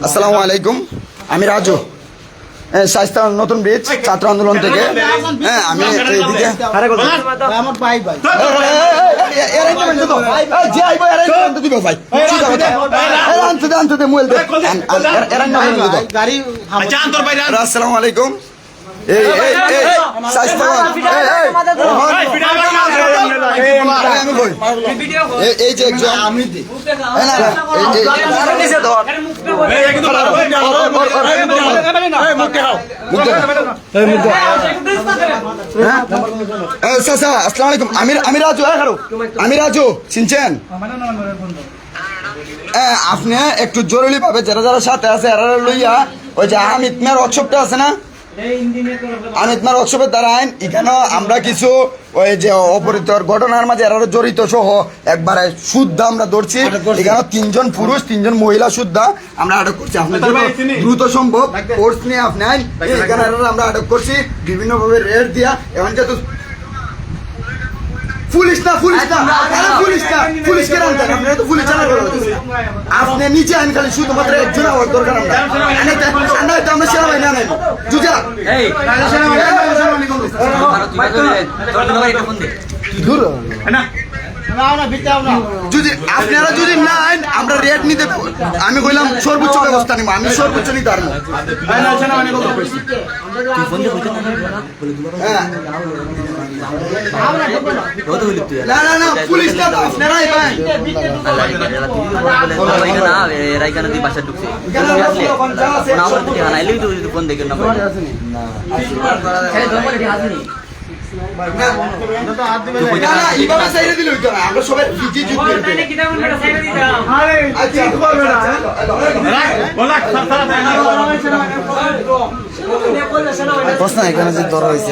আসসালামু আলাইকুম, আমি রাজু, স্বাস্থ্য নতুন ব্রিজ ছাত্র আন্দোলন থেকে। হ্যাঁ, আমি এইদিকে আসসালামু আলাইকুম। এই যে একজন আসসালামু আলাইকুম, আমি রাজু। আমি রাজু, চিনছেন? আপনি একটু জরুরি ভাবে যারা যারা সাথে আছে এরা লইয়া ওই যে আহমেদ মিয়ার ওয়ার্কশপটা আছে না, আহমেদ মিয়ার ওয়ার্কশপের দ্বারা আইন এখানে আমরা কিছু ওই যে অপরিতর ঘটনার মাঝে এরা জড়িত সহ একবারে শুদ্ধা আমরা ধরছি। এখানে 3 জন পুরুষ 3 জন মহিলা শুদ্ধা আমরা আটক করছি। আপনি দ্রুত সম্ভব ফোর্স নিয়ে আপনি আইন এখানে আমরা আটক করছি বিভিন্ন ভাবে রেড দিয়া। এমন যেহেতু আপনি নিচে আইন খালি শুধুমাত্র একজন আমার দরকার। আমরা সেনাবাহিনী আনাই যদি আপনারা যদি না আইন আমরা রেট নিতে, আমি কইলাম সর্বোচ্চ ব্যবস্থা নিব, আমি সর্বোচ্চ নিতে পারবো। পুলিশ না, আপনারাই এখানে যে ধরা হয়েছে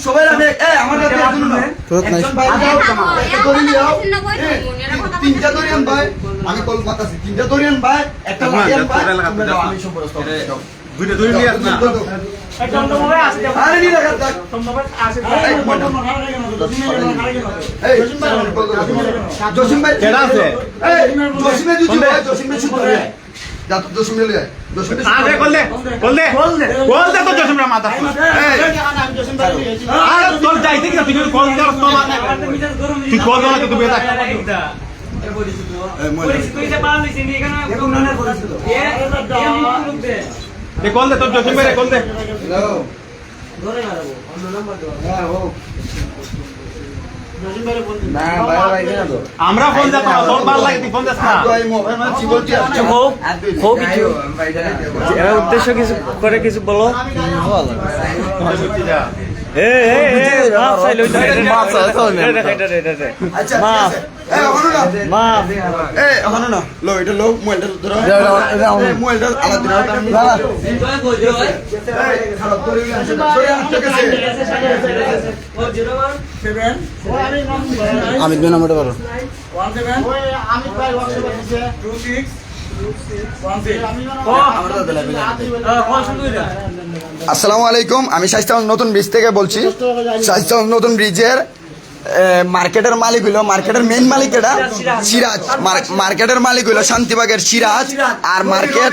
সবাই তিনটা দরিয়ান ভাই, আমি কল মাতাছি 3টা দরিয়ান ভাই, একটা লাইয়ান ভাই, আমি সম্পর্ক দুইটা দরিয়ান নিয়ে আসনা আরে নি রাখা থাক জসিম ভাই কেডা আছে? এই জসিম ভাই জুজি ভাই, জসিম ভাই শুধু রে যা তো জসিম লে জসিম আরে বল দে তো জসিম রা মাথা। এই জসিম ভাই আরে তোর যাইতে কি তুই কল কর তো মানে তুই কল না তো বেটা তুই যে পাল নিছিস নি এখানে কোন নানে করেছিল এ কল দে তোর জসিম ভাই কল দে। হ্যালো ধরে না দেবো অন্য নাম্বার দাও। হ্যাঁ ও জসিম ভাই ফোন না ভাই না তো আমরা ফোন দাও তোর ভাল লাগে তুই ফোন দাস না তো এই মোবাইল মানে কি বলছিস? খুব কিছু এর উদ্দেশ্য কিছু করে কিছু বলো। বল মাফ চাই লই মাফ চাই আচ্ছা মাফ মাফ এখনো না লো এটা লো মোবাইলটা ধরো মোবাইলটা আলাদা দিন না খারাপ করে গেছে আমিত ভাই নাম্বারটা বলো 17 ওই আমিত ভাই ওয়াটসঅ্যাপে দিছে 26 আসসালামু আলাইকুম, আমি স্বাস্থ্য নতুন ব্রিজ থেকে বলছি। স্বাস্থ্য নতুন ব্রিজের মার্কেটের মালিক হইলো, মার্কেটের মেইন মালিক এটা সিরাজ, মার্কেটের মালিক হইলো শান্তিবাগের সিরাজ, আর মার্কেট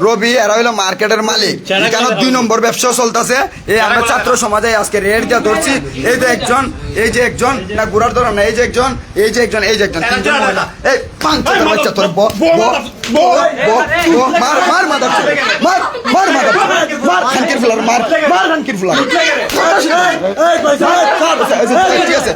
রবি এরা হইলো মার্কেটের মালিক। এখানে 2 নম্বর ব্যবসা চলতেছে। এই আমরা ছাত্র সমাজে আজকে রেড দিয়ে ধরছি। এই যে একজন, এই যে একজন না ঘোরার ধরন না, এই যে একজন, এই যে একজন, এই যে একজন, 3 জন মহিলা। এই 5 বাচ্চা তোর মার মার মাদার মার মার মাদার মার খানকির ফ্লার মার মার খানকির ফ্লার ঠিক আছে।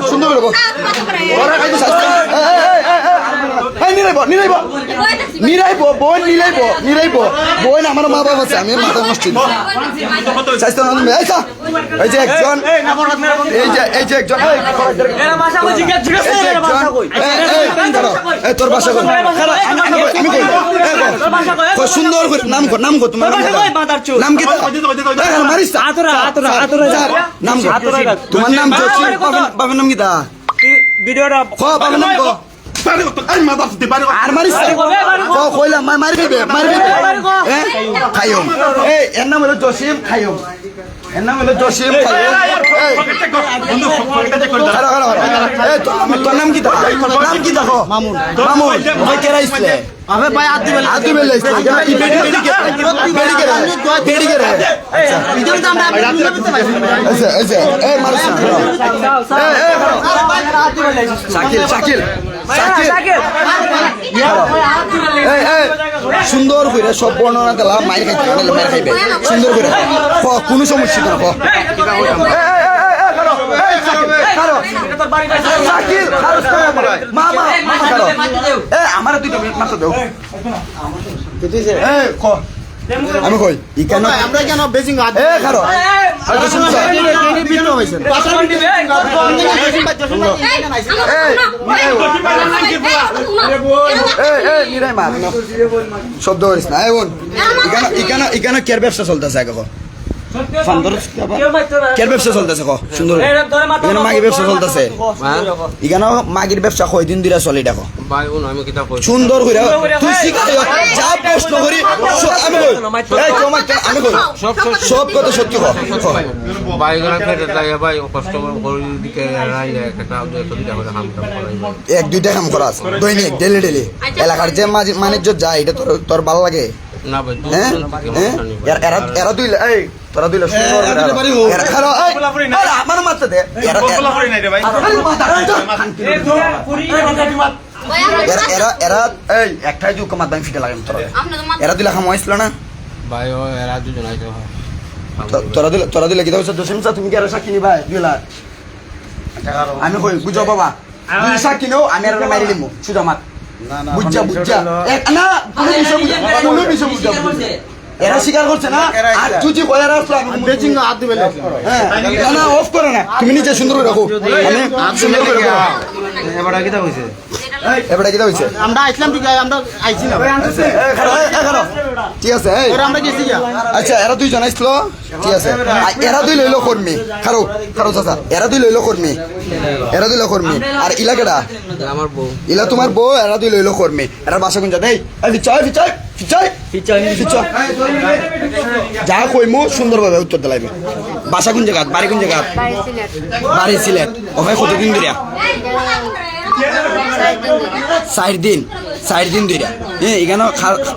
সুন্দর নিরাইব বোন আমার মা বাবা আছে আমি মাথা নষ্ট স্বাস্থ্য নতুন এই যে একজন এই যে একজন তোর বাসা সুন্দর করে নাম কর তোমার নাম কি মারিস নাম তোমার নাম বাবার নাম কি তা ভিডিওটা বাবার নাম আর মারিস কইলাম মারি দিবে খাইম এর নাম হলো জসিম খাইম এর নাম হলো জসিম খাইম তোর নাম কি দেখো মামুন ভাই কেরা ইসলে আমি ভাই আদি বেলা ইসলে বেড়ি কে এই মারিস শাকিল সুন্দর করে সব বর্ণনা দিলাম মায়ের খাইবে সুন্দর করে কোনো সমস্যা না আমার দুটো মাত্র দেও আমি কই কেন আমরা কেন বেজিং খারো শব্দ করিস না এখানে কের ব্যবসা চলতেছে আগে কের ব্যবসা চলতেছে সুন্দর এখানে মাগির ব্যবসা চলতেছে এখানে মাগির ব্যবসা কয়দিন দিরা চলে দেখো সুন্দর করে তুই শিখাই যা প্রশ্ন করি আমি কই সব কথা সত্যি এক দুইটা কাম করাস দৈনিক ডেলি এলাকার যে মানিজ্য যায় এটা তোর ভালো লাগে এরা দুই তোরা দুইলে আমার মাত্র দে এরা একটাই যুগ মাত ফিটে লাগে এরা দিলে খামো আসলো না তোরা দিলে কি দেখছো জসিম তুমি কি আর সাক্ষী নিবা দিলা আমি কই বুঝো বাবা সাক্ষী নেও আমি আর মারি দিমু সুজা মাত বুঝা না কোনো বিষয় বুঝা এরা স্বীকার করছে না আর তুই কয় আর আসলো বেজিং হাত দিবে না অফ করে না তুমি নিজে সুন্দর করে রাখো আমি সুন্দর করে এবারে কি হইছে আমরা আইছিলাম ঠিক আমরা আইছি না ঠিক আছে আমরা গেছি আচ্ছা এরা দুইজন আসলো ঠিক আছে এরা দুই লইলো কর্মী খারো চাচা এরা দুই লইলো কর্মী আর ইলা কেডা আমার বউ ইলা তোমার বউ এরা দুই লইলো কর্মী এরা বাসা কোন জায়গায় যা কইমু সুন্দরভাবে উত্তর দিলাইবে বাসা কোন জায়গা বাড়ি কোন জায়গা বাড়ি সিলেট ওখানে কতদিন ধরে 4 দিন ধরে এখানে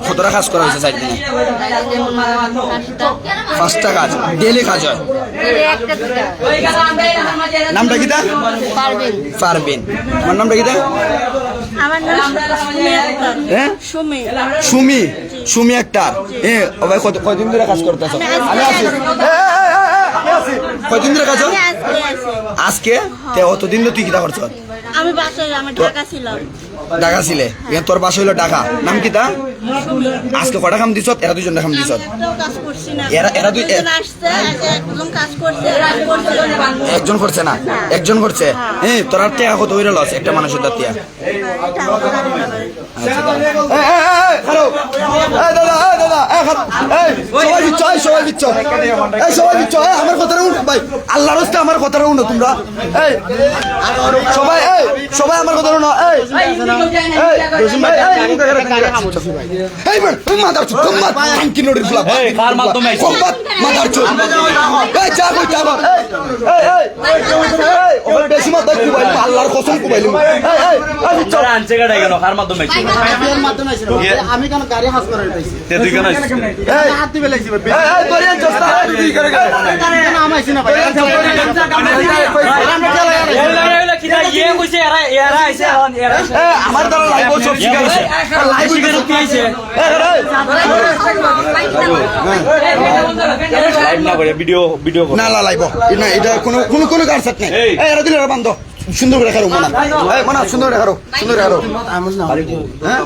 কতটা কাজ করা হয়েছে 4 দিনে 5টা কাজ ডেলি কাজ হয় নামটা কি তা পারবেন আমার নামটা কি তা আমার নাম সুমি একটা ভাই কতদিন ধরে কাজ করতেছ আমি আছি কতদিন ধরে কাজ আজকে অতদিন তুই কিতা করছ আমি বাসায় আমি ঢাকা ছিলে তোর বাসা হইলো ঢাকা নাম কি তা আজকে কটা কাম দিছ এরা দুজন কাম দিছ এরা দুই একজন করছে না একজন করছে তোর টাকা কত হইলো লস একটা মানুষের দাঁতিয়া আমার কথাটা উঠ ভাই আল্লাহর রাস্তায় আমার কথাটা উঠো তোমরা সবাই সবাই আমার কথা উঠো মাদার চুপ কার মাধ্যমে মাদার চুপ যা কই যা বেশি মাথা কুবাইল আল্লাহর কসম কুবাইল আনছে গাড়ি কেন কার মাধ্যমে আমি কেন গাড়ি হাস করে পাইছি তে তুই কেন হাত দিবে লাগছে তোরে জস্তা তুই করে নাম আইছি না ভাই আমার দ্বারা লাইভ সব শিখাইছে লাইভ শিখাইছে লাইভ না করে ভিডিও না লাইভ না এটা কোনো কারসাত নাই এরা দিলে বান্ধ সুন্দর করে খারো মানা মানা সুন্দর করে খারো সুন্দর করে খারো হ্যাঁ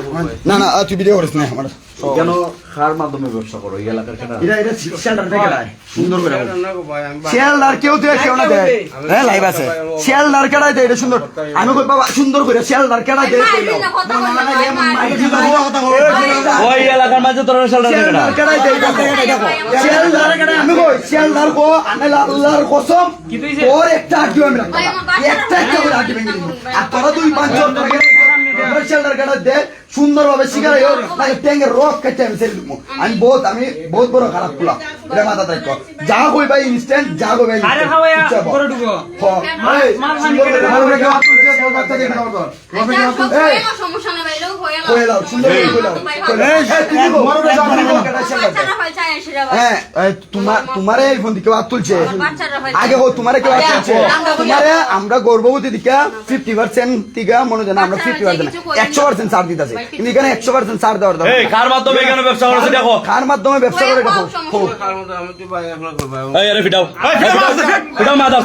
না না তুই ভিডিও করিস না আমার কেন কার মাধ্যমে ব্যবসা করো এই এলাকার কেনা এটা শেয়ালদার থেকে সুন্দর করে শেয়ালদার কেউ তো কেউ না দেয় হ্যাঁ লাইভ আছে শেয়ালদার কেডাই দেয় এটা সুন্দর আমি কই বাবা সুন্দর করে শেয়ালদার কেডাই দেয় ওই এলাকার মাঝে তোরা শালটা কেনা শেয়ালদার কেডাই দেয় শেয়ালদার কেডাই আমি কই শেয়ালদার কো আনাল আল্লাহর কসম ওর একটা আড্ডি আমি রাখতাম একটা করে আড্ডি ভেঙে দিই আর তোরা দুই পাঁচ জন তোরা শেয়ালদার কেডাই দেয় সুন্দরভাবে শিকার লাগে ট্যাঙ্গের রক কেটে আমি ছেড়ে দিব আমি বহুত বড় খারাপ খুলা এটা মাথা থাকো যা কই ভাই ইনস্ট্যান্ট যা কই ভাই আরে খাওয়া করে ঢুকো সমস্যা না ভাইলো কই লাও সুন্দর কই লাও হ্যাঁ তোমারে এই ফোন দিকে তুলছে আগে ও তোমারে কেউ তুলছে তোমারে আমরা গর্ভবতী দিকে 50% দিকে মনে জানা আমরা 50% 100% ছাড় দিতেছে কিন্তু এখানে 100% ছাড় দেওয়ার দরকার এই কার মাধ্যমে এখানে ব্যবসা করছে দেখো কার মাধ্যমে ব্যবসা করে দেখো এই আরে ফিটাও ফিটাও মা দাও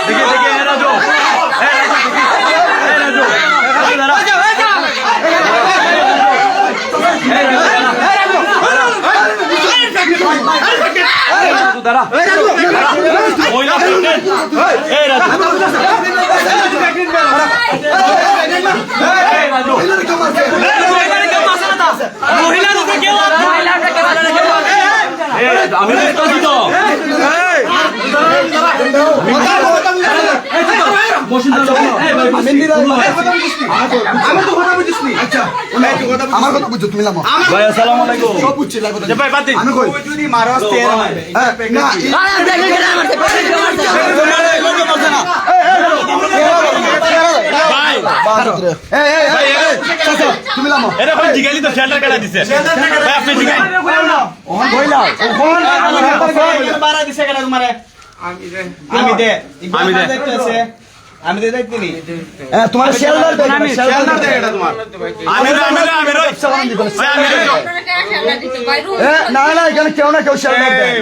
দেখে দেখে এ রাজু দাঁড়া মহিলা এই রাজু আমি আমার কথা বুঝছো তুমি লামো ভাই আসসালামু আলাইকুম সব বুঝছি লাগো ভাই বাদ দিন আমি কই যদি মারস তেল না তুমি লামো এরে ভাই জিগালি তো শেল্টার কাটা দিছে ভাই আপনি জিগাই ওহন কইলা ওহন বাড়া দিছে কেন তোমারে আমি দে আমি দে দেখতেনি তোমার শেয়ালদার দেখ শেয়ালদার দে এটা তোমার আমি না না এখানে কেউ না কেউ শেয়ালদার দেয়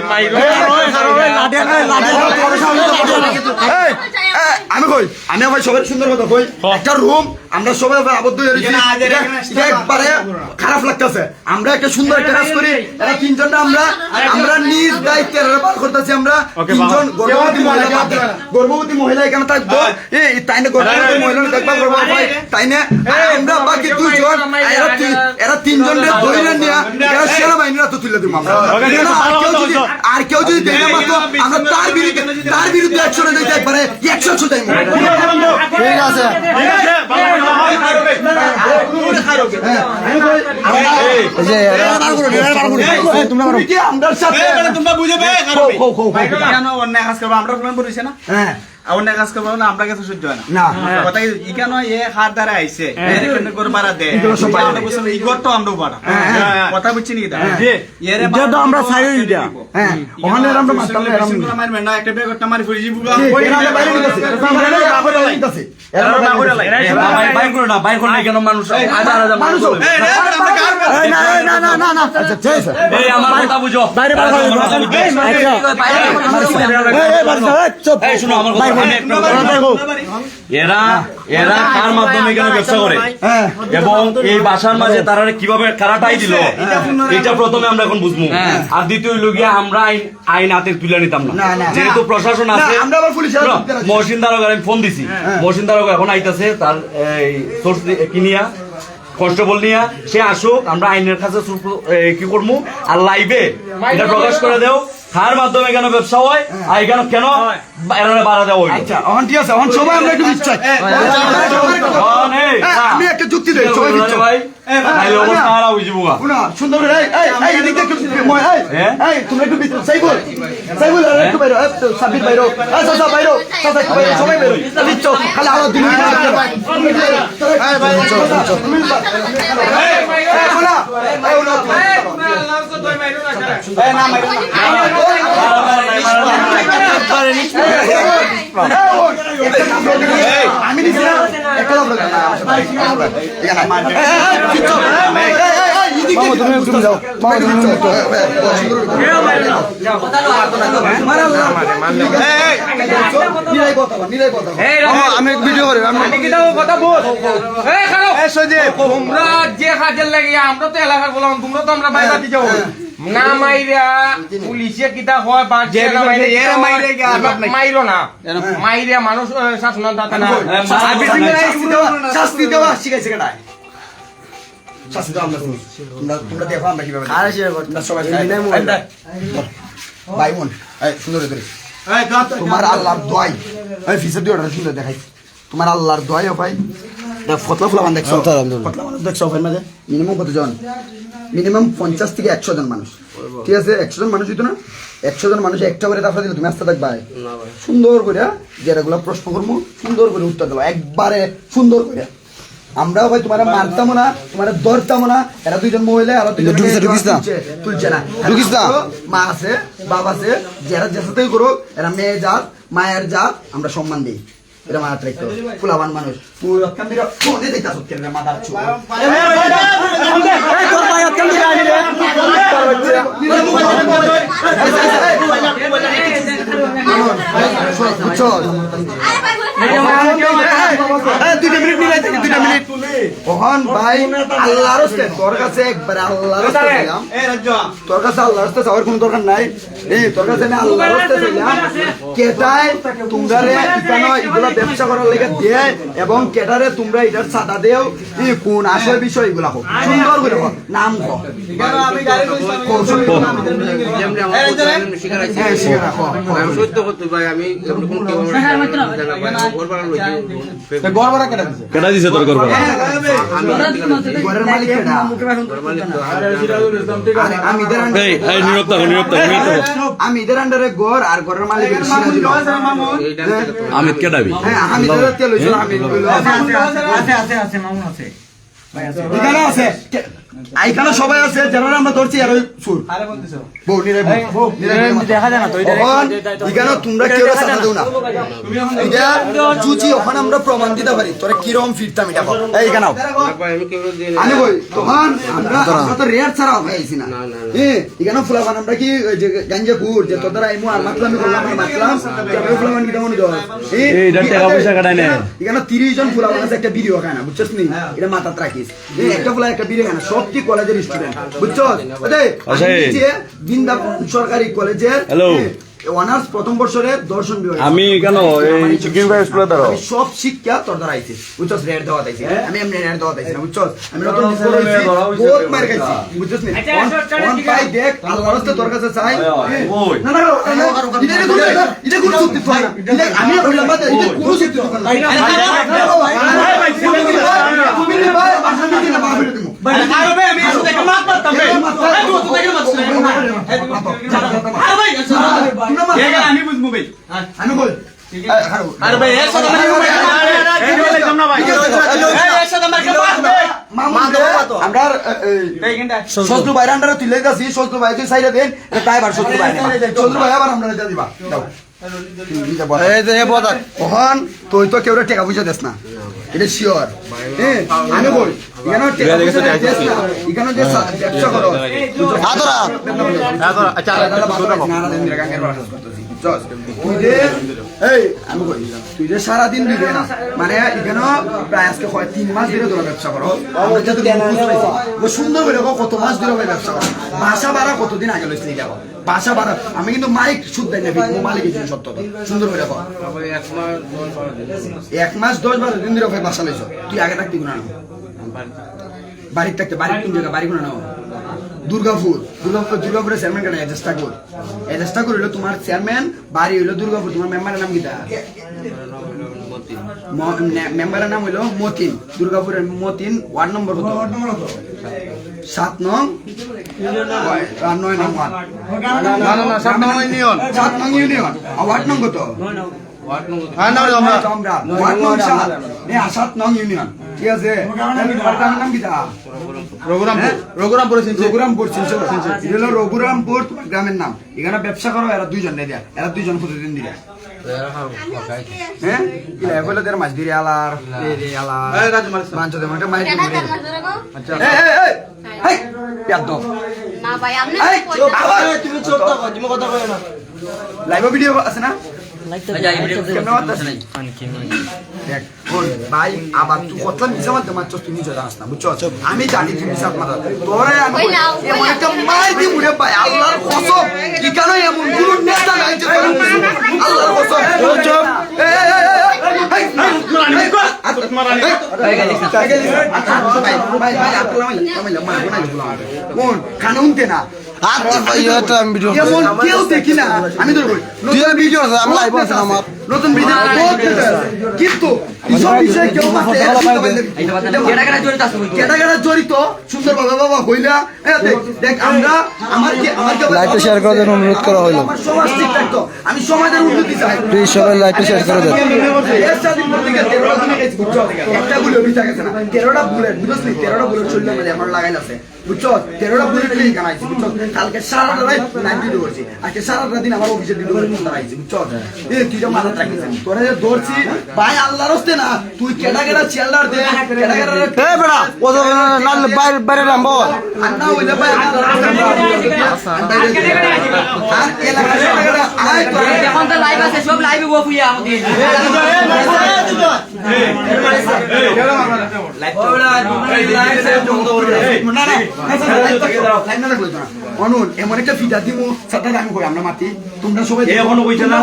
আমি কই আমি ভাই সবাই সুন্দর কথা কই একটা রুম আমরা সবাই আবদ্ধ হয়ে রয়েছি একবারে খারাপ লাগতেছে আমরা একটা সুন্দর একটা কাজ করি এরা তিনজনটা আমরা নিজ দায়িত্বে ব্যবহার করতেছি আমরা তিনজন গর্ভবতী মহিলা এখানে থাকবো তাই না গর্ভবতী মহিলা দেখবা গর্ভবতী ভাই তাই না আমরা বাকি দুইজন এরা তিনজনের ধরে নিয়ে এরা সেনাবাহিনীরা তো তুলে দিব আমরা আর কেউ যদি দেখে মাত্র আমরা তার বিরুদ্ধে একশনে দিতে একবারে 100 ছুটাই ঠিক আছে আমরা সাথে তোমরা বুঝবে কেন অন্যায় কাজ করবো আমরা প্রবলেম পড়িছে না হ্যাঁ অন্যায় কাজ করবো না আমরা কাছে সহ্য হয় না কথা কেন এ হাত দ্বারা আইছে করে পারা দে ইগর তো আমরা পারা কথা বুঝছি নাকি তো আমরা সাইড দিটা হ্যাঁ ওখানে আমরা মারতাম না এরকম আমার মেনা একটা বেগ করতে মারি ফুরিজি বুগা বাইর করে না বাইর করে কেন মানুষ হাজার হাজার মানুষ না আচ্ছা ঠিক আছে এই আমার কথা বুঝো বাইরে এই শুনো আমার কথা এরা কার মাধ্যমে এখানে ব্যবসা করে এবং এই বাসার মাঝে তারা কিভাবে কারাটাই দিল এটা প্রথমে আমরা এখন বুঝবো আর দ্বিতীয় লগিয়া আমরা আইন হাতে তুলে নিতাম না যেহেতু প্রশাসন আছে মহসিন দারোগা আমি ফোন দিছি মহসিন দারোগা এখন আইতাছে তার সোর্স কিনিয়া কনস্টেবল নিয়া সে আসুক আমরা আইনের কাছে কি করবো আর লাইভে এটা প্রকাশ করে দেও কার মাধ্যমে কেন ব্যবসা হয় আর এখানে কেন এরা বাড়া দেওয়া হইলো আচ্ছা এখন ঠিক আছে এখন সবাই আমরা একটু বিশ্বাস আমি একটা যুক্তি দেই সবাই বিশ্বাস ভাই এই অবস্থা আর হই যাবো না সুন্দর রে এই এদিকে একটু এই তুমি একটু বিশ্বাস সাইবুল একটু বাইরো সাবির বাইরো সাসা বাইরো সাসা বাইরো সবাই বাইরো দিচ্ছ খালি আলো দিন এই ভাই তুমি এই বলা এই ওনা এই না মাইরো আমি দিছি একটা লোক না মামা তুমি তুমি যাও মামা তুমি আমি ভিডিও করি তোমরা যে কাজের লাগে আমরা তো এলাকার বললাম তোমরা তো আমরা বাইরে দিয়ে যাও না মাইরা পুলিশে কিতা হয় বা মাইরো না মাইরা মানুষ শাসন দাতা না শাস্তি দেওয়া শিখাইছে কেটায় শাস্তি দেওয়া আমরা তোমরা দেখো আমরা কিভাবে তোমরা সবাই ভাই বোন সুন্দর করে তোমার আল্লাহর দোয়াই ফিসে দিয়ে ওটা সুন্দর দেখাই তোমার আল্লাহর দোয়াই ভাই ফতলা ফুলা মান দেখছো ফতলা মানুষ দেখছো ভাই মাঝে মিনিমাম কতজন মিনিমাম 50 থেকে 100 জন মানুষ ঠিক আছে 100 জন মানুষ হইতো না 100 জন মানুষ একটা করে তারপরে দিলে তুমি আসতে থাকবা সুন্দর করে যেগুলো প্রশ্ন করবো সুন্দর করে উত্তর দেবো একবারে সুন্দর করে আমরাও ভাই তোমার মারতাম না তোমার ধরতাম না এরা দুইজন মহিলা আর তুলছে না মা আছে বাবা আছে যারা যে সাথেই করো এরা মেয়ে জাত মায়ের জাত আমরা সম্মান দিই এরা মাথা রাখতো ফুলাবান মানুষ কখন ভাই আল্লাহর হস্তে তোর কাছে একবারে আল্লাহর হস্তে চাইলাম তোর কাছে আল্লাহর হস্তে চাওয়ার কোনো দরকার নাই তোর কাছে আমি আল্লাহর হস্তে চাইলাম কেটায় তোমরা এগুলা ব্যবসা করার লেগে দেয় এবং কেটারে তোমরা এটার সাদা দেও কোন আসল বিষয় এগুলা হোক সুন্দর করে হোক নাম হোক কেটা দিছে তোর করবা ঘরের মালিক আমি এদের আন্ডারে ঘর আর ঘরের মালিক আমিত কেটাবি আমি তেল হয়েছিল আমি এখানে সবাই আছে যারা আমরা ধরছি আর সুর দেখা যায় না তো এখানে তোমরা কেউ সাথে দেও না এটা চুচি ওখানে আমরা প্রমাণ দিতে পারি তোরা কিরকম ফিরতাম এটা এইখানে আমি কই তখন আমরা তো রেয়ার ছাড়া হয়েছি না এখানে ফুলাবান আমরা কি গাঞ্জা কুর যে তোদের আইমু আর মাতলাম মাতলাম ফুলাবান কি তেমন এখানে 30 জন ফুলাবান আছে একটা ভিডিও খায় না বুঝছিস নি এটা মাথাত রাখিস একটা ফুলা একটা ভিডিও খায় না সব কি কলেজের স্টুডেন্ট বুঝছো বৃন্দাবন সরকারি কলেজের অনার্স প্রথম বর্ষের দর্শন বিভাগ আমি কেন এই চিকিৎসা স্কুলে দাঁড়াও সব শিক্ষা তোর দ্বারা আইছে বুঝছস রেড দেওয়া আইছে আমি এমনি রেড দেওয়া আইছে না বুঝছস আমি নতুন বহুত মার খাইছি বুঝছস নি কোন পাই দেখ আল্লাহর রাস্তে তোর কাছে চাই না না এটা কোন সত্যি না এটা আমি বললাম এটা কোন সত্যি না তুমি রে ভাই ভাষা দিতে না বাবা দিমু আরে ভাই আমি এসে দেখে মাত মারতাম রে তুই দেখে মাত আরে ভাই আমি বুঝবো ভাই আমি বল আরে ভাই এর সাথে আমরা সজলু ভাই আন্ডারে তুই লেগাছি সজলু ভাই তুই সাইডে দেন ড্রাইভার সজলু ভাই সজলু ভাই আবার আমরা দিতে দিবা কখন তুই তো কেউ টাকা পয়সা দেস না এটা শিওর আমি বল এখানে টাকা পয়সা দেস না এখানে যে ব্যবসা করো তুই যে সারাদিন দিবে না মানে এখানে প্রায় আজকে 3 মাস ধরে তোরা ব্যবসা করো সুন্দর করে কত মাস ধরে ব্যবসা করো বাসা ভাড়া কতদিন আগে লইছিল দেখো বাসা ভাড়া আমি কিন্তু মালিক সুদ দেয় না মালিক সত্য সুন্দর করে দেখো 1 মাস 10-12 দিন ধরে বাসা লইছ তুই আগে থাকতি গুণা না বাড়ির থাকতে বাড়ির কোন জায়গা বাড়ি গুণা নাও দুর্গাপুরের চেয়ারম্যান কেন এজেস্টা হইলো তোমার চেয়ারম্যান বাড়ি হইলো দুর্গাপুর তোমার মেম্বারের নাম কিটা মেম্বারের নাম হইলো মতিন দুর্গাপুরের মতিন ওয়ার্ড নম্বর কত 7 নং 9 নং ওয়ার্ড না 7 নং ইউনিয়ন ওয়ার্ড নং কত ওয়ার্ড নং ওয়ার্ড নং 7 নং ইউনিয়ন ঠিক আছে নাম কিটা রঘুরামপুর গ্রামের নাম এখানে ব্যবসা করো এরা 2 জন দেয়া এরা 2 জন প্রতিদিন দিলে হ্যাঁ বলে দেড় মাস দিরে আলার আলার পেয়াদব না ভাই আপনি এই আবার তুমি চোর তো তুমি কথা কই না লাইভ ভিডিও আছে না দেখ, শোন, ভাই আবার তুই কত মিশা মারতে মারছস তুই নিজে জানাস না বুঝছো আমি জানি তুই মিশা মারা তোরে আমি ওই নাও, এমন একটা মার দি মুড়ে ভাই আল্লাহর কসম কি কেন এমন কোন নেতা নাই যে তোর আল্লাহর কসম চুপ কানুনতে না এমন কেউ দেখি না আমি তোর ভিডিও আছে আমি লাইভ আছে আমার নতুন ভিডিও কিন্তু এসব বিষয়ে কেউ কেটা জড়িত সুন্দর বাবা কইলা দেখ আমরা লাইভে শেয়ার করার জন্য অনুরোধ করা হলো আমার সমাজ ঠিক থাকতো আমি সমাজের উন্নতি চাই প্লিজ সবাই লাইভে শেয়ার করে দেন একটা গুলো বিটা গেছে না 13টা বুলেট বুঝলি 13টা বুলেট চললে মানে আমার লাগাইল আছে বুঝছো 13টা বুলেট লেগে গানাইছি বুঝছো কালকে সারা রাত নাইট ডিউটি করছি আজকে সারা রাত দিন আমার অফিসে ডিউটি করে দাঁড়াইছি বুঝছো এই তুই যা মাথা রাখিস তোরা যে দৌড়ছি ভাই আল্লাহর হস্তে না তুই কেডা চেল্লার দে কেডা এ বেড়া ও না বাইরে নামবো আন্না হইলে ভাই এখন তো লাইভ আছে সব লাইভে গো ফুয়া আমাদের অনুন এমন একটা ফিটা দিমু সেটা আমি কই আমরা মাতি তোমরা সবাই এখনো কইছ না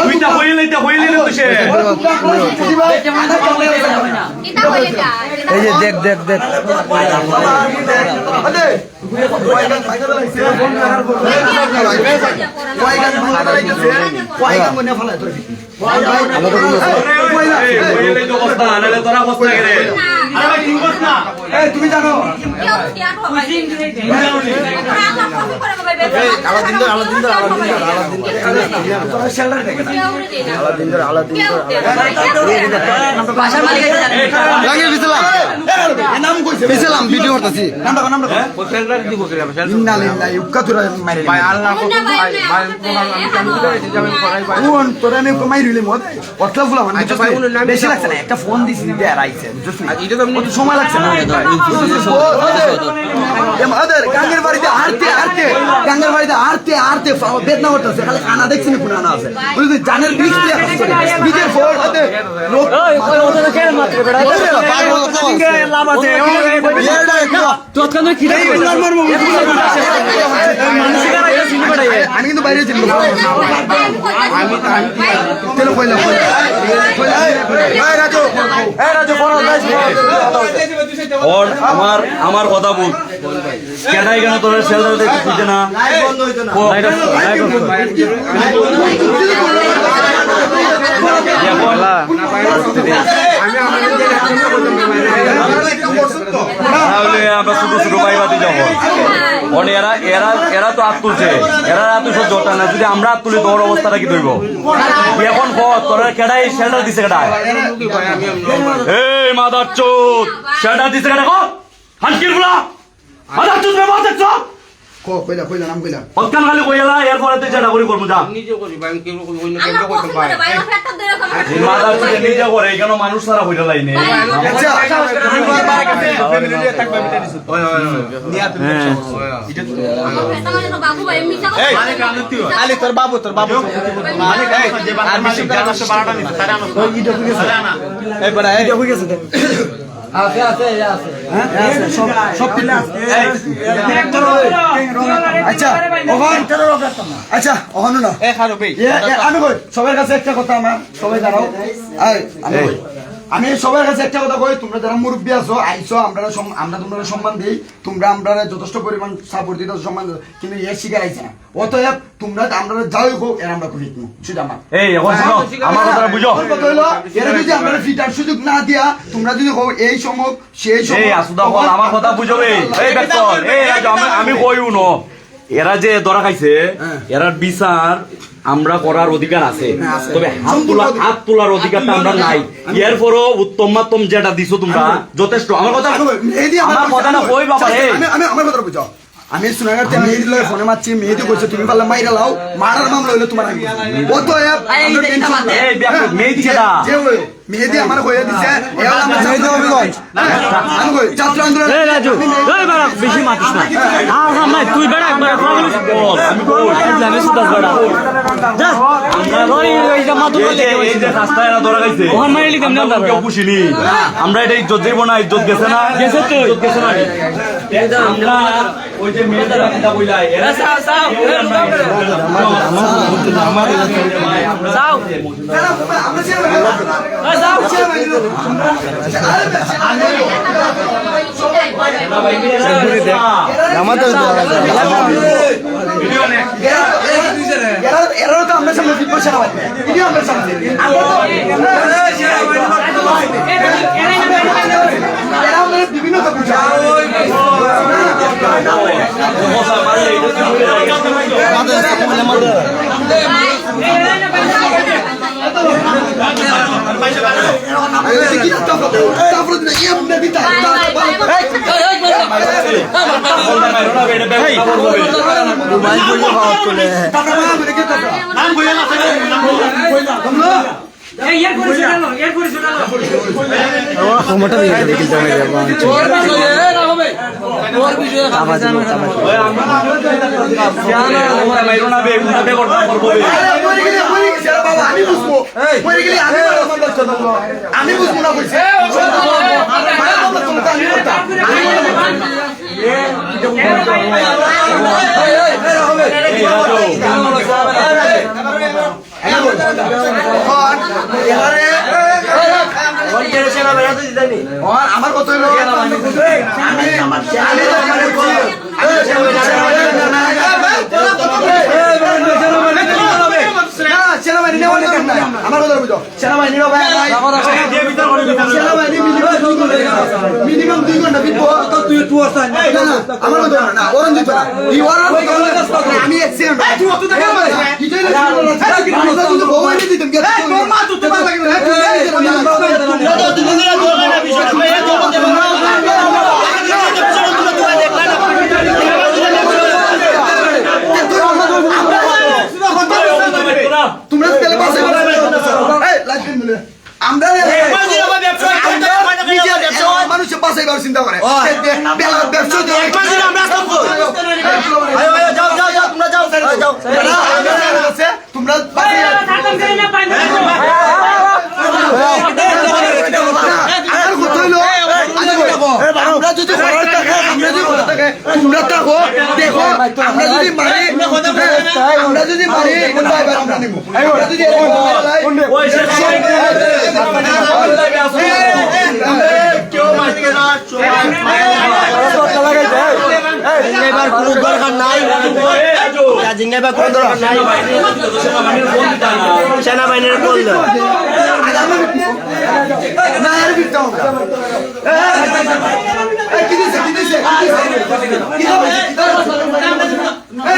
তুইটা হইলে তো সে এটা বলে যা এই যে দেখ তুমি জানো বাসার মালিক পিছিলাম ভিডিও করতেছি তোরা আমি কমাই রইলে মত অতলা ফুলা মানে বেশি লাগছে না একটা ফোন দিছি আর আইছে সময় লাগছে না ওদের গাঙ্গের বাড়িতে হারতে বেদনা করতেছে খালি খানা দেখছি না পুরানা আছে বুঝলি জানের বিজের ফোন লোক আমি কিন্তু বাইরে ছিল আমার কথা বল কেনাই কেন তোর সেলদার দেখতে না তাহলে আমরা ছোট ছোট ভাই বাতি যাবো এরা তো হাত তুলছে এরা হাত সহ্য হতো না যদি আমরা হাত তুলি তোর অবস্থাটা কি ধরবো এখন তোরা কেডাই শেল্টার দিছে কেডায় এই মাদার চোদ শেল্টার দিছে কেডা হানকির বলা মাদার চোদ ব্যবহার দেখছো কইলা নাম কইলা পক্কান খালি কইলা এরপরে তুই যেটা করি করবো যা নিজে করি ভাই আমি কেউ কই না আমরা পছন্দ করে ভাই আমার ফ্যাটটা ধরে এই মাদার চোদ নিজে করে এখানে মানুষ সারা হইলা লাইনে বাবু ভাই মিছা আলি তোর বাবু মালিক আর বেশি 12টা নিছে সারা আনো এই বড় এই হই গেছে আচ্ছা আমি কই সবার কাছে একটা কথা আমার সবাই দাঁড়াও আমি সবার কাছে একটা কথা কই তোমরা যারা মুরব্বী আছো আইছো আমরা তোমরা সম্মান দিই তোমরা আমরা যথেষ্ট পরিমাণ সাপোর্ট দিতে সম্মান কিন্তু এর শিকার আইছে না অতএব তোমরা আমরা যাই হোক এর আমরা করি সেটা আমার এই এখন শুনো আমার কথাটা বুঝো এরা যদি আমরা ফিটার সুযোগ না দিয়া তোমরা যদি এই সময় সেই সময় এই আসুদা বল আমার কথা বুঝো এই বেকর এই আমি কইউ ন এরা যে ধরা খাইছে এরার বিচার আমরা করার অধিকার আছে তবে হাত তোলার অধিকারটা আমরা নাই এরপরও উত্তম মাত্তম যেটা দিছো তোমরা যথেষ্ট আমার কথা না কই বাবা আমার কথা বুঝো আমি সোনাগাতে মেহেদি লয়ে ফোনে মারছি মেহেদি কইছে তুমি পারলে মাইরা লাও মারার মামলা হইলো তোমার আমি অতএব মেহেদি কেডা মেহেদি আমার কইয়া দিছে এবার আমরা ছাত্রগঞ্জ আমি কই ছাত্র আন্দোলন রাজু এই বাড়া বেশি মাতিস না আর হামাই তুই বেড়া একবার বল, আমি বল। আমি সুদাস বেড়া যা আমরা এই যে মাতুল এই যে রাস্তায় এরা ধরা খাইছে, ওখান মাইলি কেমনে আমরা কেউ খুশিনি। আমরা এটা ইজ্জত দেবো না, ইজ্জত গেছে না, গেছে তো। ইজ্জত গেছে না। আমরা ওই যে মেয়েদের কথা বইলাই, এরা যাও যাও আমরা ছেড়ে যাও এরা তো আমরা সামনে বিপদ সেনাবাহিনী ভিডিও আমরা সামনে এরা আমাদের বিভিন্ন তথ্য ইয়ার করে শুনালো আমি বুঝবো না বলছি আমার কত হলো সেনাবাহিনী নেওয়ার দরকার নাই আমার কথা বুঝো সেনাবাহিনী মিনিমাম 2 ঘন্টা বিপো আমার কথা না ওরন দিত না এই ওরন আমি অ্যাক্সিডেন্ট তোমরা তেলে পাশে আমরা মানুষের পাশে চিন্তা করে ব্যবসা তোমরা আমরা যদি তোমরা থাকো দেখো আমরা যদি মারি আমরা যদি মারি আমরা নেব আমরা যদি সেনাবাহিনীর বলল না আর বিটাও কি দিছে কি দিছে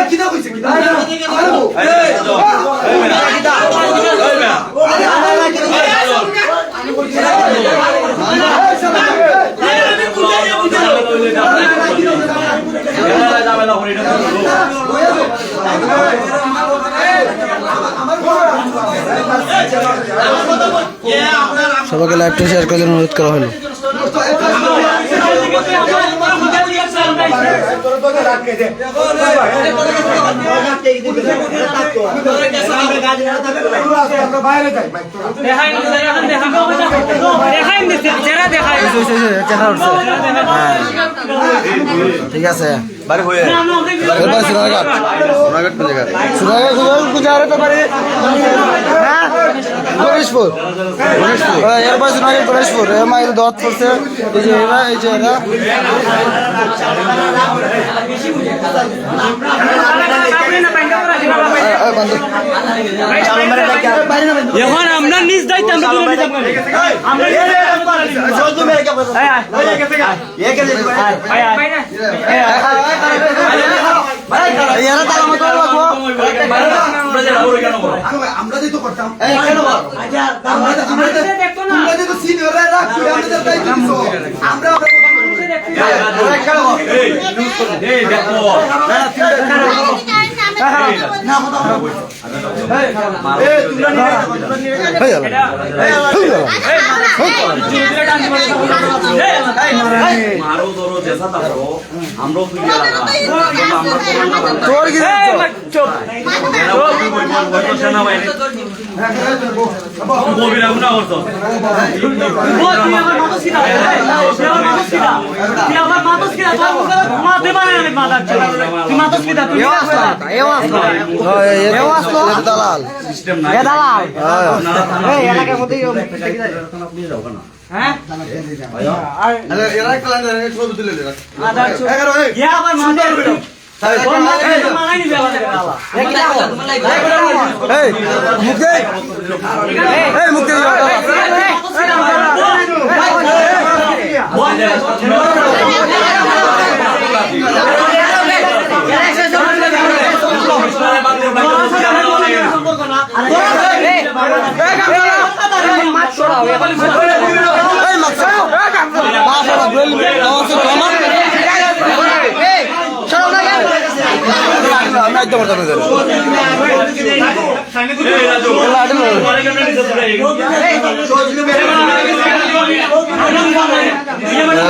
কি দাও কইছে কি দাও সবাইকে লাইভটা শেয়ার করার জন্য অনুরোধ করা হলো। ঠিক আছে গণেশপুর এরপর গণেশপুর মাইল দত পড়ছে এই যে এরা এই যে এরা এখন আমরা নিজ দায়িত্ব আমরা যেহেতু করতাম তোমরা যেহেতু সিনিয়ররা রাখছো আমাদের দায়িত্ব দিছো আমরা মারো ধরো জেসা তারো আমরাও তুই আমরা তোর কি সেনাবাহিনী ববিরা গুণা করতো দালাল সিস্টেম নাই দালাল এরা একটা লাইন ছবি তুলে দে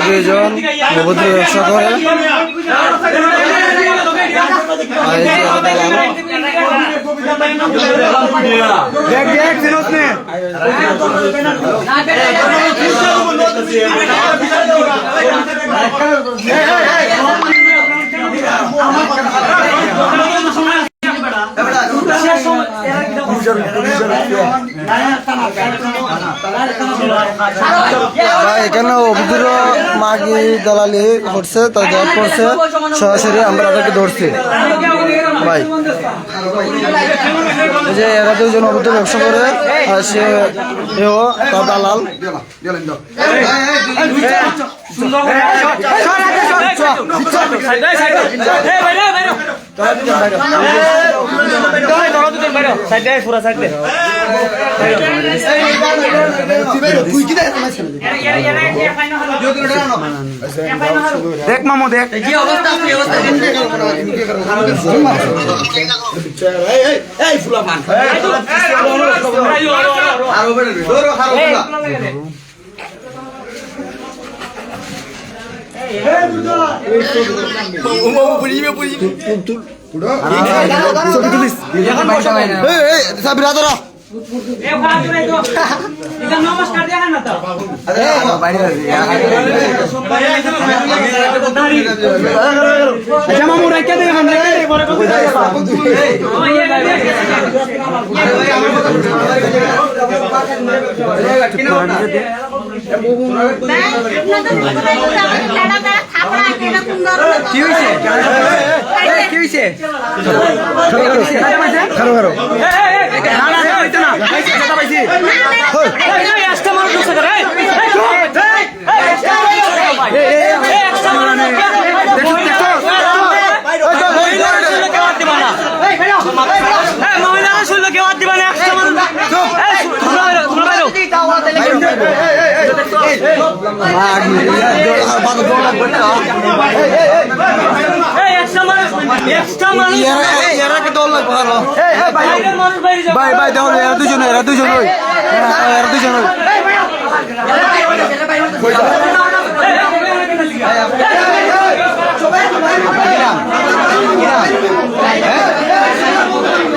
দুইজন নবদ্বীপ ব্যবসা করে এখানে অভিযোগ মাগি দালালি করছে তা জব করছে সরাসরি আমরা তাদেরকে ধরছি ভাই এই যে এরা দুজন অভিযোগ ব্যবসা করে আর সে এও তার দালাল দেখ মামু দেখ কি অবস্থা এই ফুলা পান নমস্কার দেখা না তো মামু রেখে দে ভাই ভাই দেখো এরা দুজন এরা দুজন এরা দুজন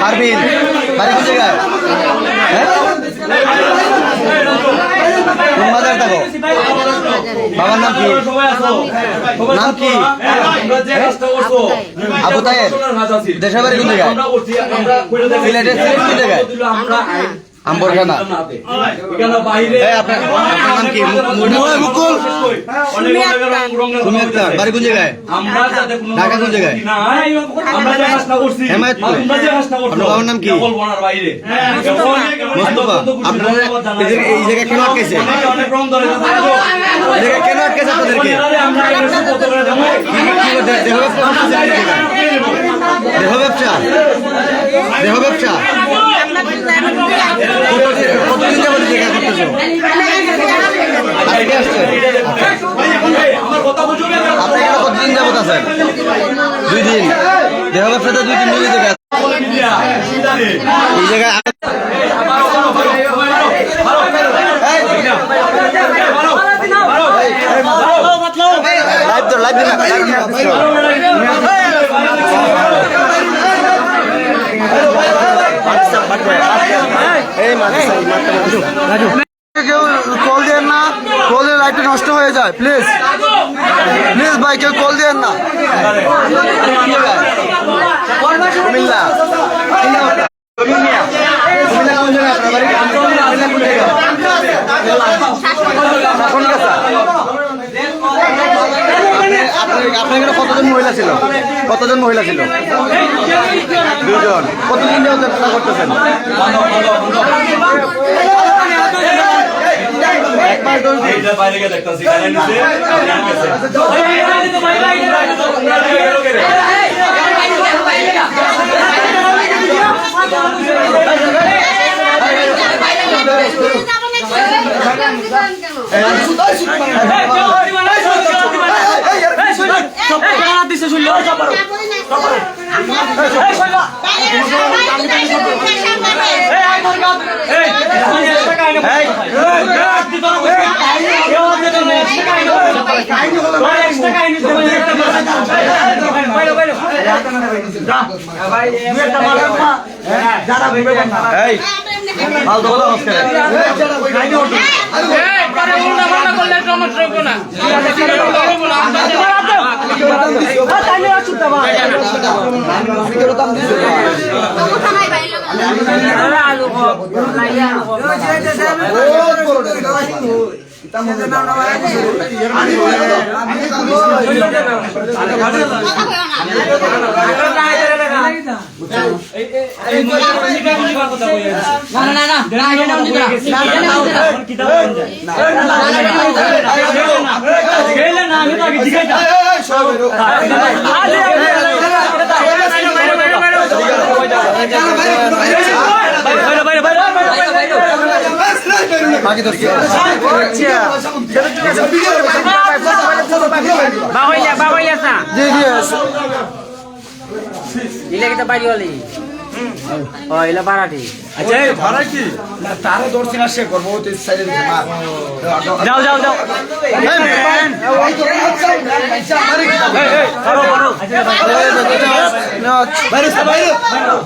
আরবিন বাড়ি কোন জায়গায় তোমাদের দেখো বাবার নাম কি নাম কি আবু তাহের দেশের বাড়ি কোন জায়গায় সিলেটের কোন জায়গায় আম্বরখানা আপনার নাম কি মুকুল তুমি একটা বাড়ি কোন জায়গায় ঢাকা কোন জায়গায় হেমায়তপুর আপনার বাবার নাম কি মোস্তফা আপনারা এই জায়গায় কেন আটকেছে এই জায়গায় কেন আটকেছে আপনাদেরকে দেহ ব্যবসা দেহ ব্যবসা কতদিন যাবো জায়গা করতেছো আপনি এখানে কতদিন যাবত আছেন 2 দিন দেহ ব্যবসাতে 2 দিন মিলে জায়গা এই জায়গায় লাইভ দিন কেউ কল দেন না, কলের লাইটটা নষ্ট হয়ে যায়, প্লিজ প্লিজ ভাই কেউ কল দেন না। কুমিল্লা আপনার এখানে কতজন মহিলা ছিল? কতজন মহিলা ছিল? 2 জন। কতদিন ধরে চেষ্টা করতেছেন? এইটা বাইরে গিয়ে দেখতাছি কানে নিচে তারা ধরছি না, সে করবো যাও যাও যাও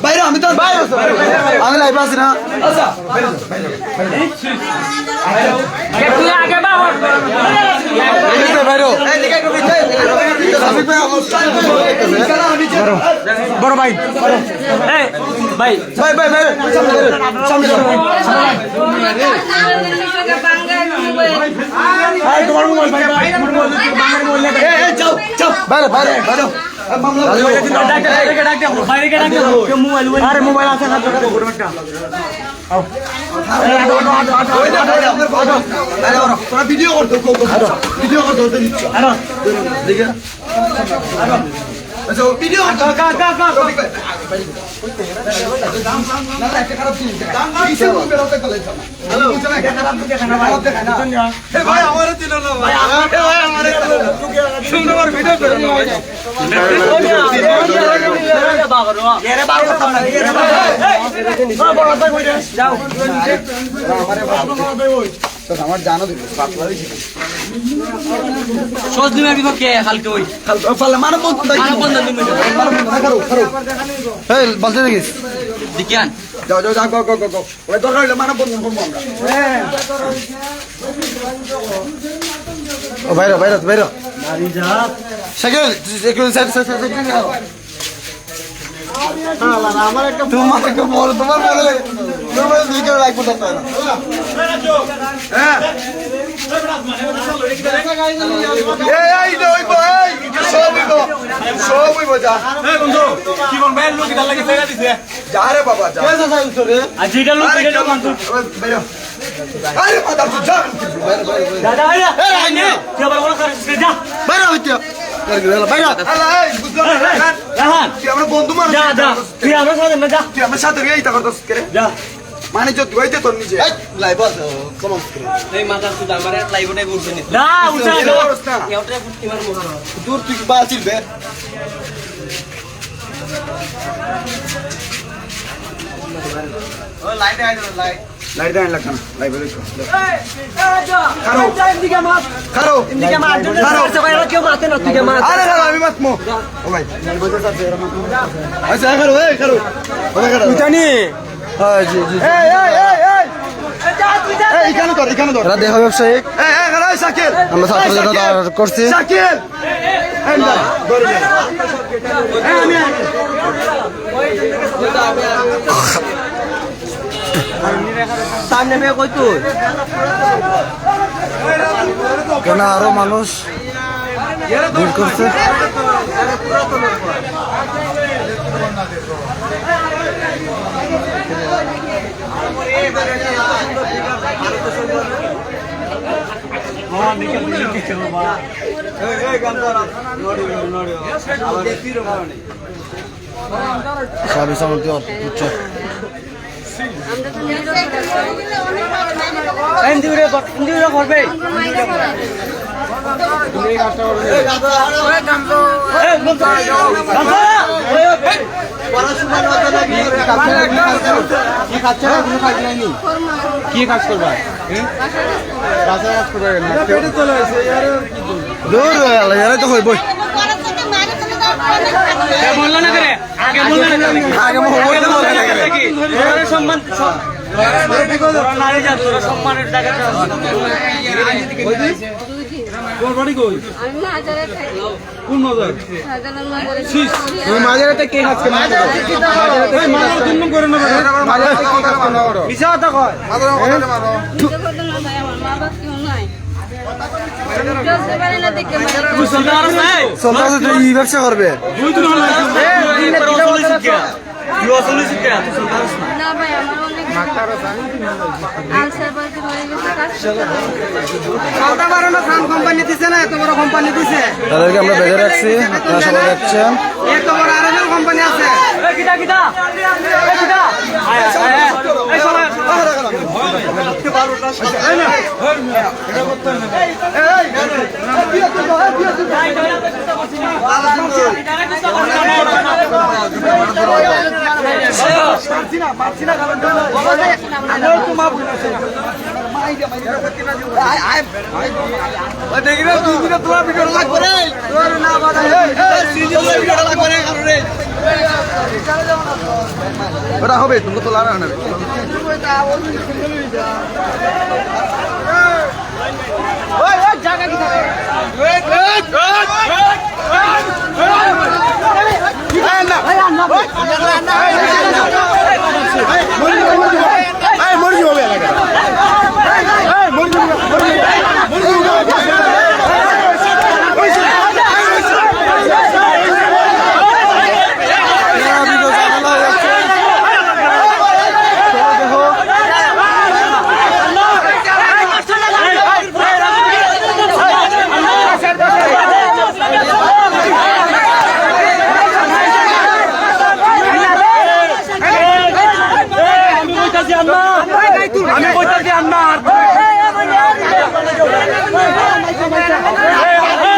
বাইরে আমি তো আমি লাইভে আছি না। বড় ভাই ভাই ভাই ভাই ভাই তোমার মোবাইল বাইরে বাইরে বাইরে মোবাইল আছে না ভিডিও করতো ভিডিও করতো ভিডিও ভাই আমার দিল না ভাই আমার সুন্দর ভিডিও করে আমার জানো বলতে দেখিস যাও যাও যাও ওই দরকার হইলে মানব বন্ধন করবো আমরা। ও বাইরে বাইরে বাইরে আমার একটা তোমার একটা বড় তোমার রাখবো যা রে বাবা যা বন্ধু মানুষ আমার সাথে মানে যদি হইতে তোর নিজে লাইভ আছে দূর তুই বাঁচিল বে লাইট লাইট লাইট দেন লাগা না লাইভ দেখো খারো খারো আরে না আমি মাতমো ও ভাই আচ্ছা খারো এই খারো ও ভাই খারো জানি হ্যাঁ জি জি এই এখানে ধর এরা দেখা ব্যবসায়ী এই খারো শাকিল আমরা ছাত্র জন্য দাঁড় করছি শাকিল এই না ধরে আমি সামনে মেয়ে কই তুই কেন আরো মানুষ ভিড় করছে সবই সামনে উচ্চ করবে কি কাজ করবা দূর এরা তো হইব আগে সম্মান সম্মানের জায়গাটা মাঝারে কে খাচ্ছে ব্যবসা করবে না ভাই আমার অনেক আনসার বাকি হয়ে গেছে তাদেরকে আমরা বেঁধে রাখছি আপনারা সবাই দেখছেন ওটা হবে তুমি তো লারা না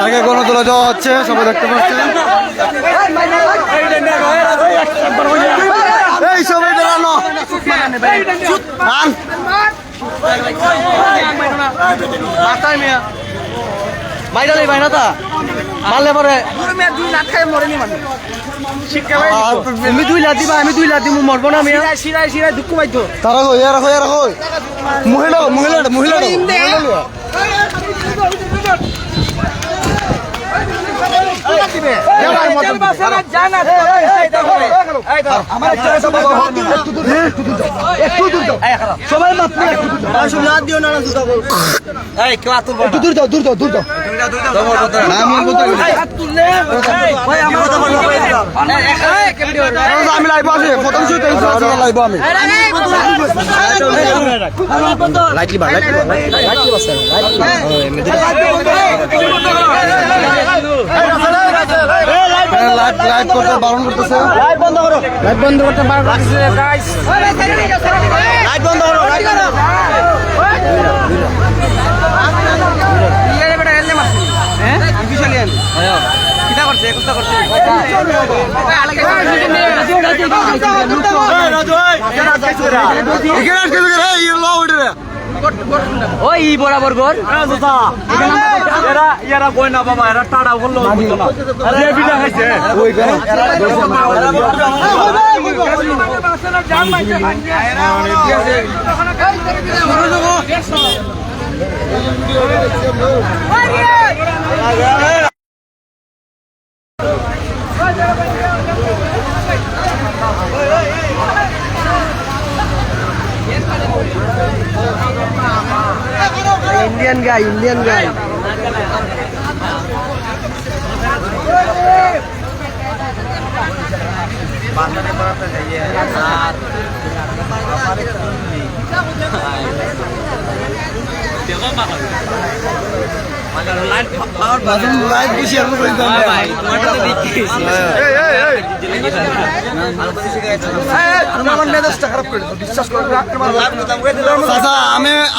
তাকে গণ তোলা দেওয়া হচ্ছে সবাই দেখতে পাচ্ছেন এই সবাই দাঁড়ানো মারলে পরে আমি 2 লাখ দিবা আমি 2 লাখ দিব মরবো না আমি শিরায় দুঃখ পাইতো তারা কই এরা কই মহিলা সবাই আমি লাইভ আছি প্রথম লাইভ আমি লাইভ করতে বারণ করতেছে লাইভ বন্ধ করতে বারণ করতেছে গাইস লাইভ বন্ধ করো কিটা করছে কুস্তা করছে রাজু ওই বরাবর ঘর এরা কই না বাবা এরা টাড়া বললো খাইছে ইন্ডিয়ান গাই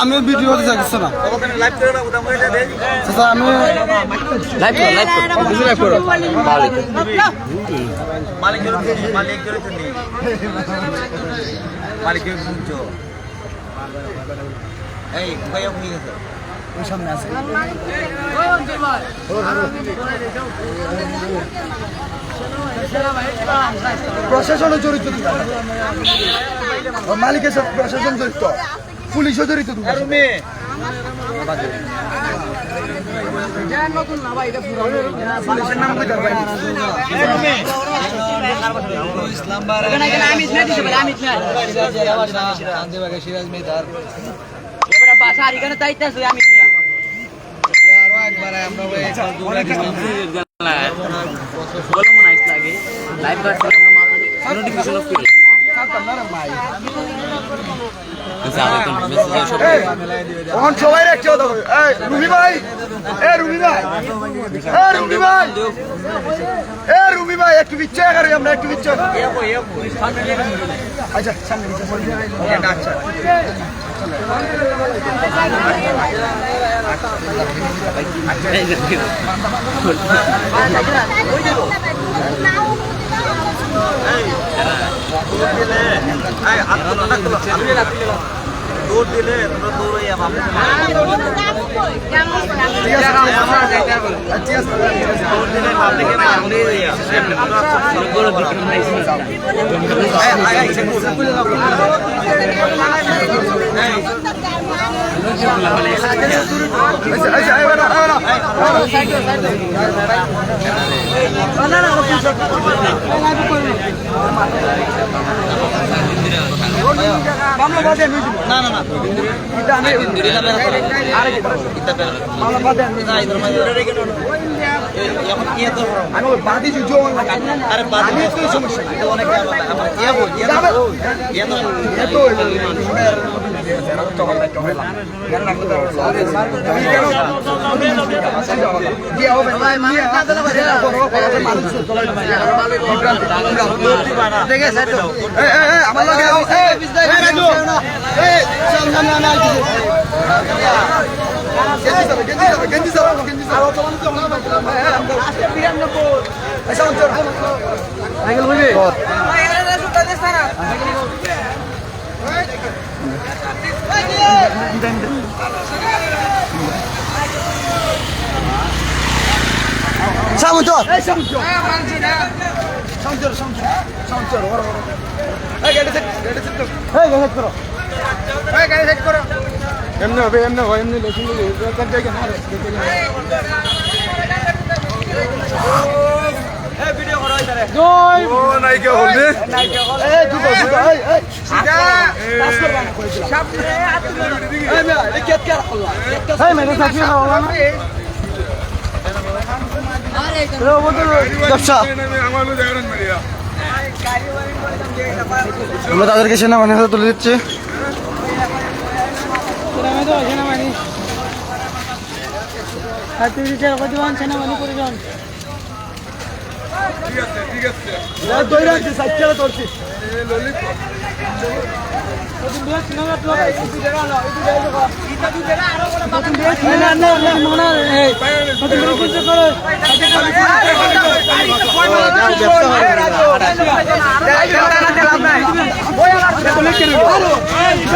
আমি ভিডিও হতে চাইছি না আমি লাইভ করো প্রশাসনও জড়িত মালিকের সাথে প্রশাসন জড়িত পুলিশও জড়িত পুলিশের নাম সবাই রাখছে রুমি ভাই রুমি ভাই একটু ইচ্ছা করি আমরা একটু ইচ্ছা আচ্ছা আচ্ছা দৌড় দিলে দৌড়াইয়া না না না এটা আমি আমি বাদি যুদ্ধ আরে বাদি তো সমস্যা অনেক আমার ইয়া বল ইয়া তো আমার লাগে এমনি হবে এমনি হয় এমনি লেখুন জায়গা না আমরা তাদেরকে সেনাবাহিনী হাতে তুলে দিচ্ছি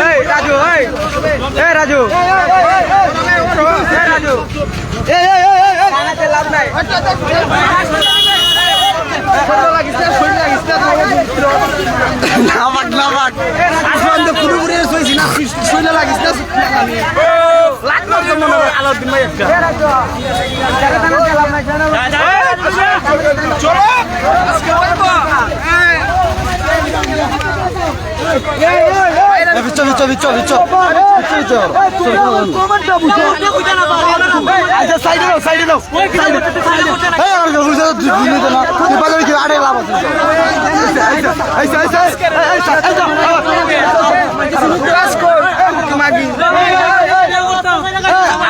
এই রাজু এই রাজু রাজু লাভ নাই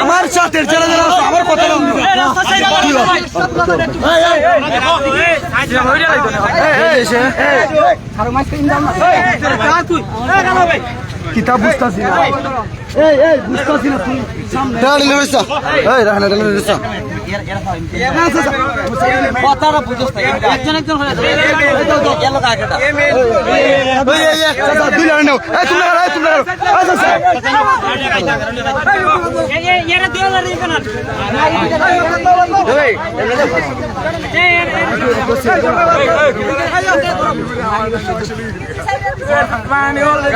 আমার সাথে আমার কথা কিতাব বুঝতেছি না বুঝতেছি না তুই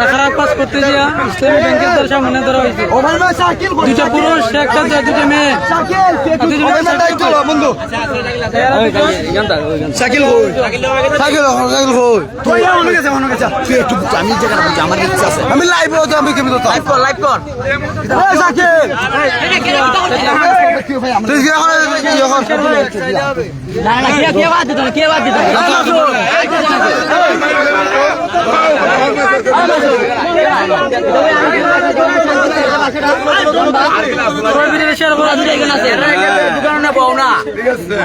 খারাপ কাজ করতে যা ইসলামী ব্যাংকের তার সামনে ধরা হয়েছে দুটা পুরুষ একটা দুটা মেয়ে বন্ধু শাকিল আমি লাইভ আমি কেমন লাইভ কর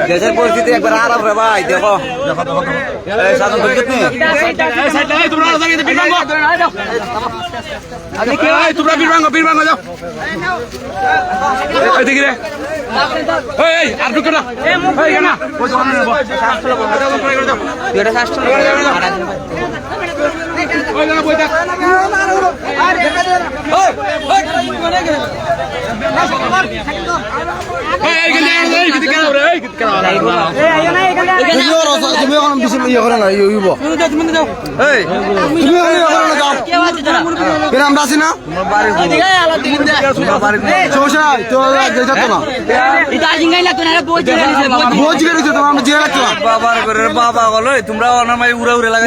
দেশের পরিস্থিতি একবার আরাম রে ভাই দেখো তোমরা বীরবাঙ্গ যাও আর ঢুকে না আমরা আছি না সমস্যা নাই তো বাবা বলো তোমরা উড়া উড়ে লাগে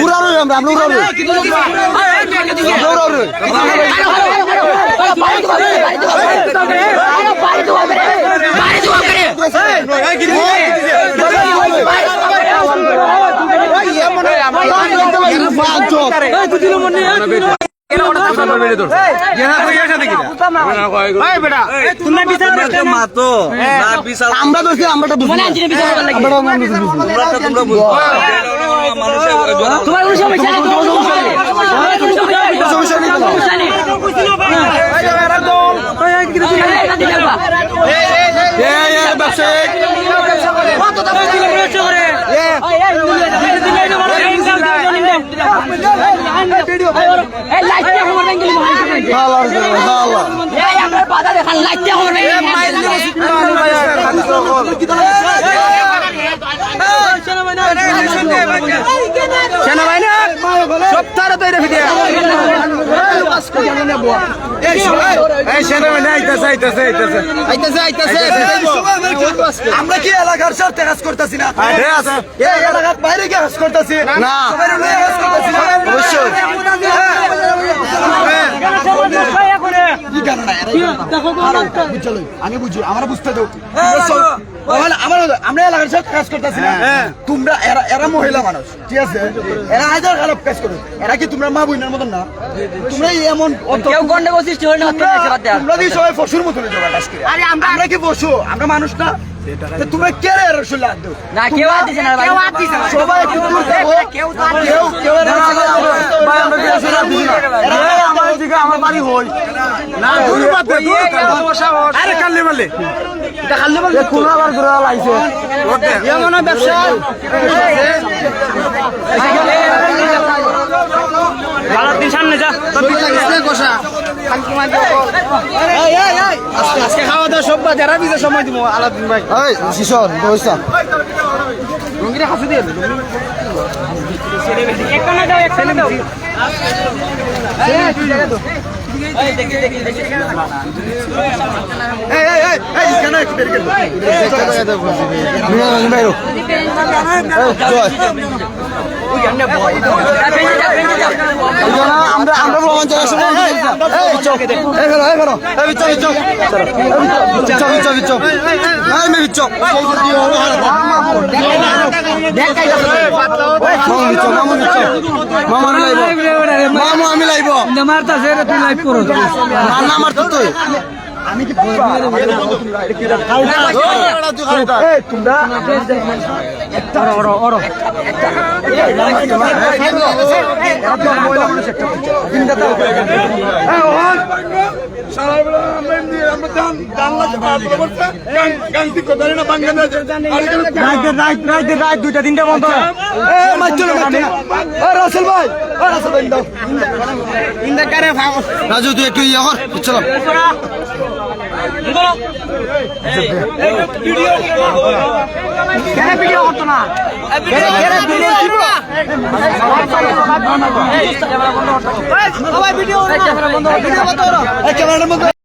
আমরা দোষী আমরা সেনাবাহিনী সপ্তাহ তৈরি আমরা কি এলাকার স্বার্থে কাজ করতেছি না এই এলাকার বাইরে কি কাজ করতেছি না অবশ্যই আমি বুঝি আমরা বুঝতে দেবো আমরা এলাকার সাথে কাজ করতেছি না তোমরা এরা মহিলা মানুষ ঠিক আছে এরা হাজার খারাপ কাজ করো এরা কি তোমরা মা বোনের মতন না তোমরা এমন তোমরা দিয়ে সবাই পশুর মতন আমরা কি পশু আমরা মানুষ না তোমরা কে না কেউ সবাই আমার বাড়ি হই না কাল্লি মারলে কাল্লি মারলে কোন আবার ঘুরে লাইছে এমন ব্যবসা আলাদিন সামনে যা আজকে খাওয়া দাওয়া সব বাজে আর আমি যে সময় দিব আলাদিন ভাই এই শিশর বইসা রঙিরে হাসি দিয়ে একখানে দাও একখানে দাও বাইরো আমরা আমরা রোমাঞ্চের সময় আমি লাইব মারতাছে রে তুই লাইভ করো না আমার তো তুই আমি কি দুইটা তিনটা বন্ধ রাসেল ভাই রাজু তুই একটু ইয়ে কর চলো ভিডিও করতো না ক্যামেরাটা বন্ধ